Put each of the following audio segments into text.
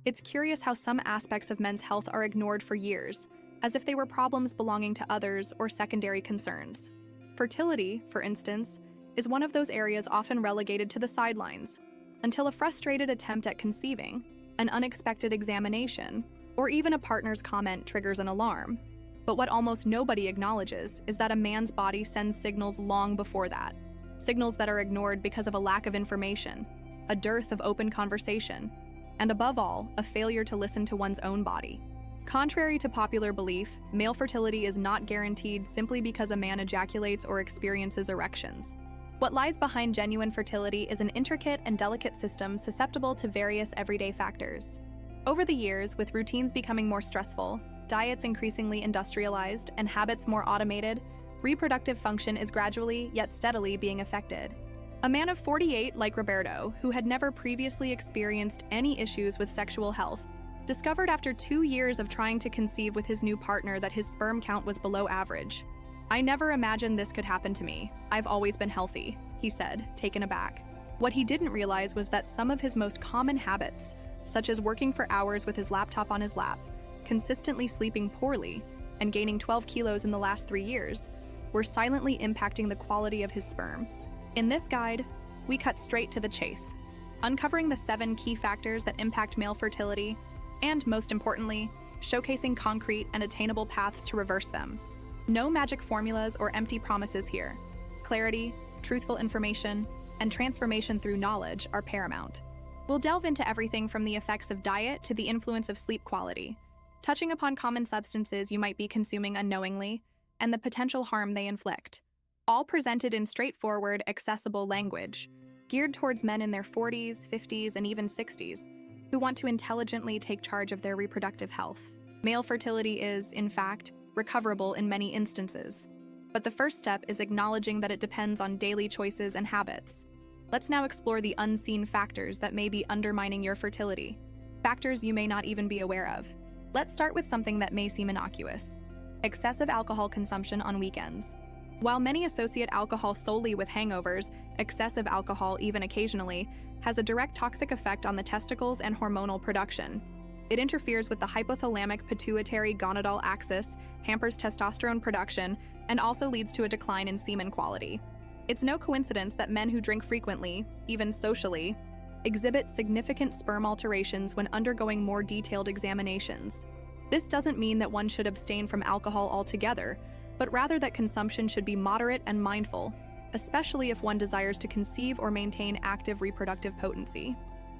It's curious how some aspects of men's health are ignored for years, as if they were problems belonging to others or secondary concerns. Fertility, for instance, is one of those areas often relegated to the sidelines, until a frustrated attempt at conceiving, an unexpected examination, or even a partner's comment triggers an alarm. But what almost nobody acknowledges is that a man's body sends signals long before that, signals that are ignored because of a lack of information, a dearth of open conversation, and above all, a failure to listen to one's own body. Contrary to popular belief, male fertility is not guaranteed simply because a man ejaculates or experiences erections. What lies behind genuine fertility is an intricate and delicate system susceptible to various everyday factors. Over the years, with routines becoming more stressful, diets increasingly industrialized, and habits more automated, reproductive function is gradually, yet steadily, being affected. A man of 48 like Roberto, who had never previously experienced any issues with sexual health, discovered after 2 years of trying to conceive with his new partner that his sperm count was below average. "I never imagined this could happen to me. I've always been healthy," he said, taken aback. What he didn't realize was that some of his most common habits, such as working for hours with his laptop on his lap, consistently sleeping poorly, and gaining 12 kilos in the last 3 years, were silently impacting the quality of his sperm. In this guide, we cut straight to the chase, uncovering the 7 key factors that impact male fertility, and most importantly, showcasing concrete and attainable paths to reverse them. No magic formulas or empty promises here. Clarity, truthful information, and transformation through knowledge are paramount. We'll delve into everything from the effects of diet to the influence of sleep quality, touching upon common substances you might be consuming unknowingly and the potential harm they inflict, all presented in straightforward, accessible language, geared towards men in their 40s, 50s, and even 60s, who want to intelligently take charge of their reproductive health. Male fertility is, in fact, recoverable in many instances. But the first step is acknowledging that it depends on daily choices and habits. Let's now explore the unseen factors that may be undermining your fertility, factors you may not even be aware of. Let's start with something that may seem innocuous: excessive alcohol consumption on weekends. While many associate alcohol solely with hangovers, excessive alcohol, even occasionally, has a direct toxic effect on the testicles and hormonal production. It interferes with the hypothalamic pituitary gonadal axis, hampers testosterone production, and also leads to a decline in semen quality. It's no coincidence that men who drink frequently, even socially, exhibit significant sperm alterations when undergoing more detailed examinations. This doesn't mean that one should abstain from alcohol altogether, but rather that consumption should be moderate and mindful, especially if one desires to conceive or maintain active reproductive potency.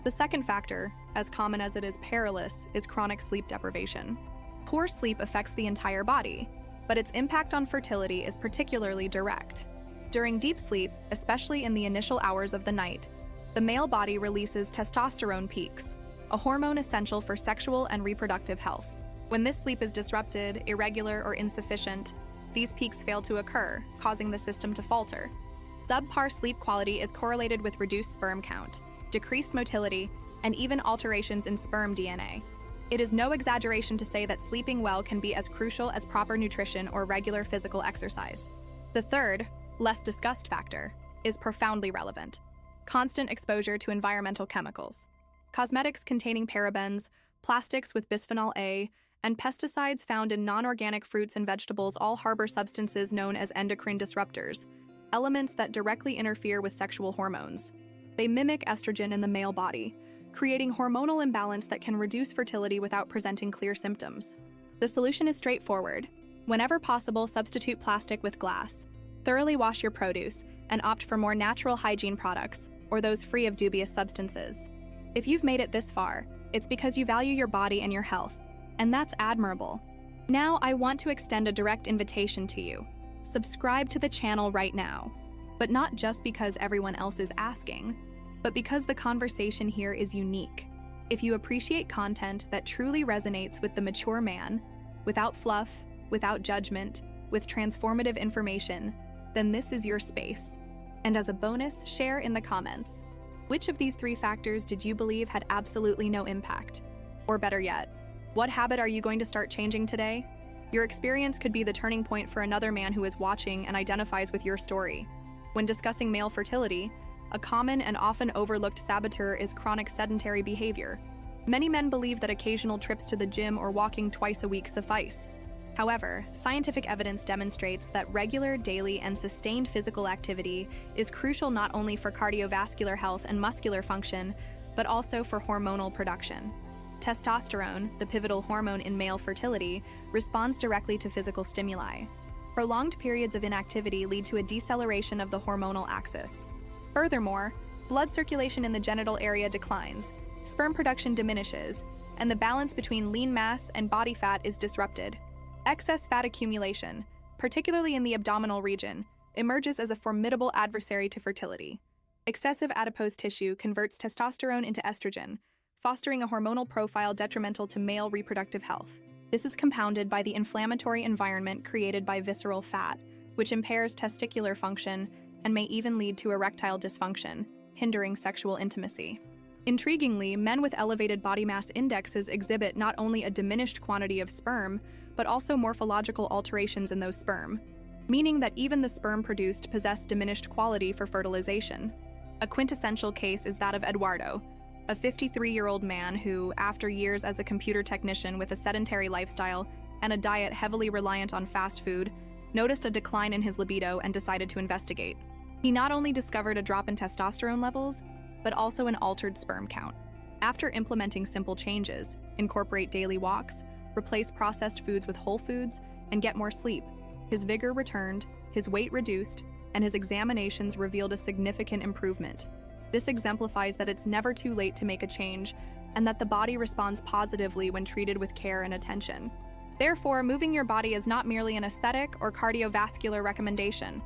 The second factor, as common as it is perilous, is chronic sleep deprivation. Poor sleep affects the entire body, but its impact on fertility is particularly direct. During deep sleep, especially in the initial hours of the night, the male body releases testosterone peaks, a hormone essential for sexual and reproductive health. When this sleep is disrupted, irregular, or insufficient, these peaks fail to occur, causing the system to falter. Subpar sleep quality is correlated with reduced sperm count, decreased motility, and even alterations in sperm DNA. It is no exaggeration to say that sleeping well can be as crucial as proper nutrition or regular physical exercise. The third, less discussed factor, is profoundly relevant: constant exposure to environmental chemicals. Cosmetics containing parabens, plastics with bisphenol A, and pesticides found in non-organic fruits and vegetables all harbor substances known as endocrine disruptors, elements that directly interfere with sexual hormones. They mimic estrogen in the male body, creating hormonal imbalance that can reduce fertility without presenting clear symptoms. The solution is straightforward. Whenever possible, substitute plastic with glass. Thoroughly wash your produce and opt for more natural hygiene products or those free of dubious substances. If you've made it this far, it's because you value your body and your health, and that's admirable. Now, I want to extend a direct invitation to you. Subscribe to the channel right now, but not just because everyone else is asking, but because the conversation here is unique. If you appreciate content that truly resonates with the mature man, without fluff, without judgment, with transformative information, then this is your space. And as a bonus, share in the comments. Which of these 3 factors did you believe had absolutely no impact? Or better yet, what habit are you going to start changing today? Your experience could be the turning point for another man who is watching and identifies with your story. When discussing male fertility, a common and often overlooked saboteur is chronic sedentary behavior. Many men believe that occasional trips to the gym or walking twice a week suffice. However, scientific evidence demonstrates that regular, daily, and sustained physical activity is crucial not only for cardiovascular health and muscular function, but also for hormonal production. Testosterone, the pivotal hormone in male fertility, responds directly to physical stimuli. Prolonged periods of inactivity lead to a deceleration of the hormonal axis. Furthermore, blood circulation in the genital area declines, sperm production diminishes, and the balance between lean mass and body fat is disrupted. Excess fat accumulation, particularly in the abdominal region, emerges as a formidable adversary to fertility. Excessive adipose tissue converts testosterone into estrogen, fostering a hormonal profile detrimental to male reproductive health. This is compounded by the inflammatory environment created by visceral fat, which impairs testicular function and may even lead to erectile dysfunction, hindering sexual intimacy. Intriguingly, men with elevated body mass indexes exhibit not only a diminished quantity of sperm, but also morphological alterations in those sperm, meaning that even the sperm produced possess diminished quality for fertilization. A quintessential case is that of Eduardo, a 53-year-old man who, after years as a computer technician with a sedentary lifestyle and a diet heavily reliant on fast food, noticed a decline in his libido and decided to investigate. He not only discovered a drop in testosterone levels, but also an altered sperm count. After implementing simple changes, incorporate daily walks, replace processed foods with whole foods, and get more sleep, his vigor returned, his weight reduced, and his examinations revealed a significant improvement. This exemplifies that it's never too late to make a change, and that the body responds positively when treated with care and attention. Therefore, moving your body is not merely an aesthetic or cardiovascular recommendation.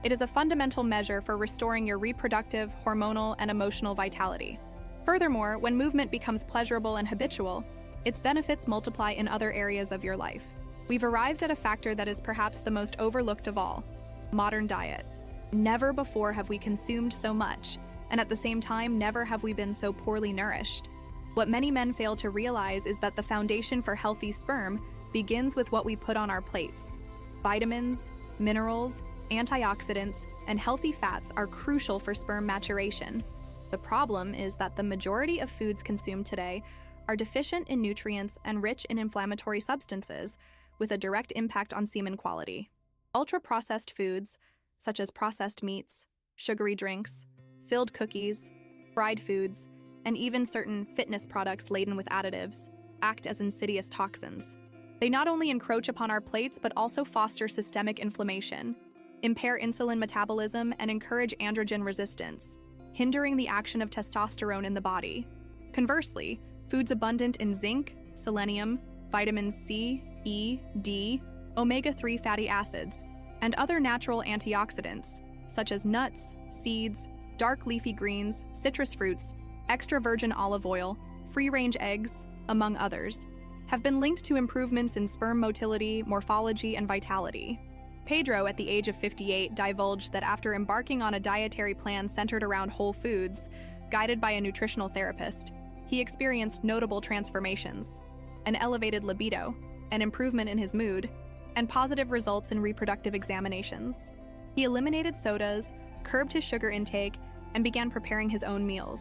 It is a fundamental measure for restoring your reproductive, hormonal, and emotional vitality. Furthermore, when movement becomes pleasurable and habitual, its benefits multiply in other areas of your life. We've arrived at a factor that is perhaps the most overlooked of all: modern diet. Never before have we consumed so much, and at the same time, never have we been so poorly nourished. What many men fail to realize is that the foundation for healthy sperm begins with what we put on our plates. Vitamins, minerals, antioxidants, and healthy fats are crucial for sperm maturation. The problem is that the majority of foods consumed today are deficient in nutrients and rich in inflammatory substances, with a direct impact on semen quality. Ultra-processed foods, such as processed meats, sugary drinks, filled cookies, fried foods, and even certain fitness products laden with additives, act as insidious toxins. They not only encroach upon our plates but also foster systemic inflammation, impair insulin metabolism, and encourage androgen resistance, hindering the action of testosterone in the body. Conversely, foods abundant in zinc, selenium, vitamins C, E, D, omega-3 fatty acids, and other natural antioxidants, such as nuts, seeds, dark leafy greens, citrus fruits, extra virgin olive oil, free-range eggs, among others, have been linked to improvements in sperm motility, morphology, and vitality. Pedro, at the age of 58, divulged that after embarking on a dietary plan centered around whole foods, guided by a nutritional therapist, he experienced notable transformations: an elevated libido, an improvement in his mood, and positive results in reproductive examinations. He eliminated sodas, curbed his sugar intake, and began preparing his own meals.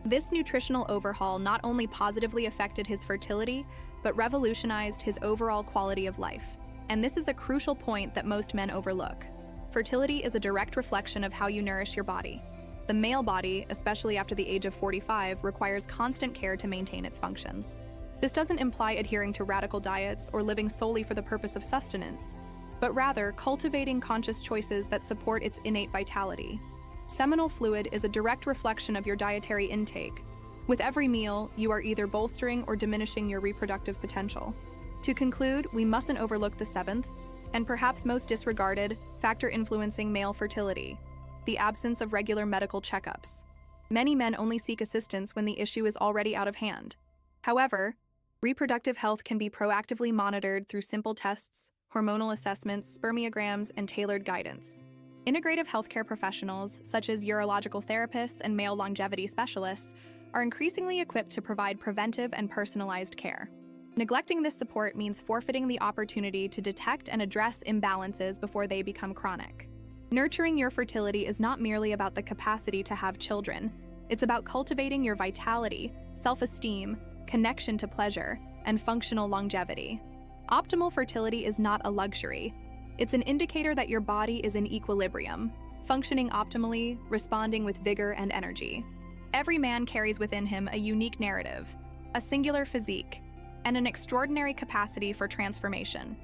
This nutritional overhaul not only positively affected his fertility, but revolutionized his overall quality of life. And this is a crucial point that most men overlook. Fertility is a direct reflection of how you nourish your body. The male body, especially after the age of 45, requires constant care to maintain its functions. This doesn't imply adhering to radical diets or living solely for the purpose of sustenance, but rather cultivating conscious choices that support its innate vitality. Seminal fluid is a direct reflection of your dietary intake. With every meal, you are either bolstering or diminishing your reproductive potential. To conclude, we mustn't overlook the seventh, and perhaps most disregarded, factor influencing male fertility: the absence of regular medical checkups. Many men only seek assistance when the issue is already out of hand. However, reproductive health can be proactively monitored through simple tests, hormonal assessments, spermiograms, and tailored guidance. Integrative healthcare professionals, such as urological therapists and male longevity specialists, are increasingly equipped to provide preventive and personalized care. Neglecting this support means forfeiting the opportunity to detect and address imbalances before they become chronic. Nurturing your fertility is not merely about the capacity to have children. It's about cultivating your vitality, self-esteem, connection to pleasure, and functional longevity. Optimal fertility is not a luxury. It's an indicator that your body is in equilibrium, functioning optimally, responding with vigor and energy. Every man carries within him a unique narrative, a singular physique, and an extraordinary capacity for transformation.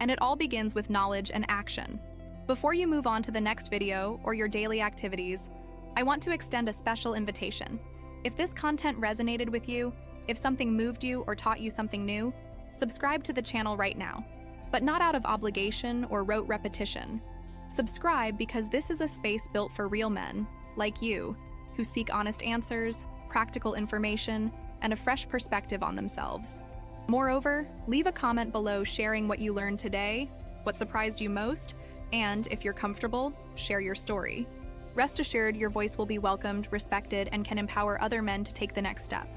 And it all begins with knowledge and action. Before you move on to the next video or your daily activities, I want to extend a special invitation. If this content resonated with you, if something moved you or taught you something new, subscribe to the channel right now. But not out of obligation or rote repetition. Subscribe because this is a space built for real men, like you, who seek honest answers, practical information, and a fresh perspective on themselves. Moreover, leave a comment below sharing what you learned today, what surprised you most, and, if you're comfortable, share your story. Rest assured, your voice will be welcomed, respected, and can empower other men to take the next step.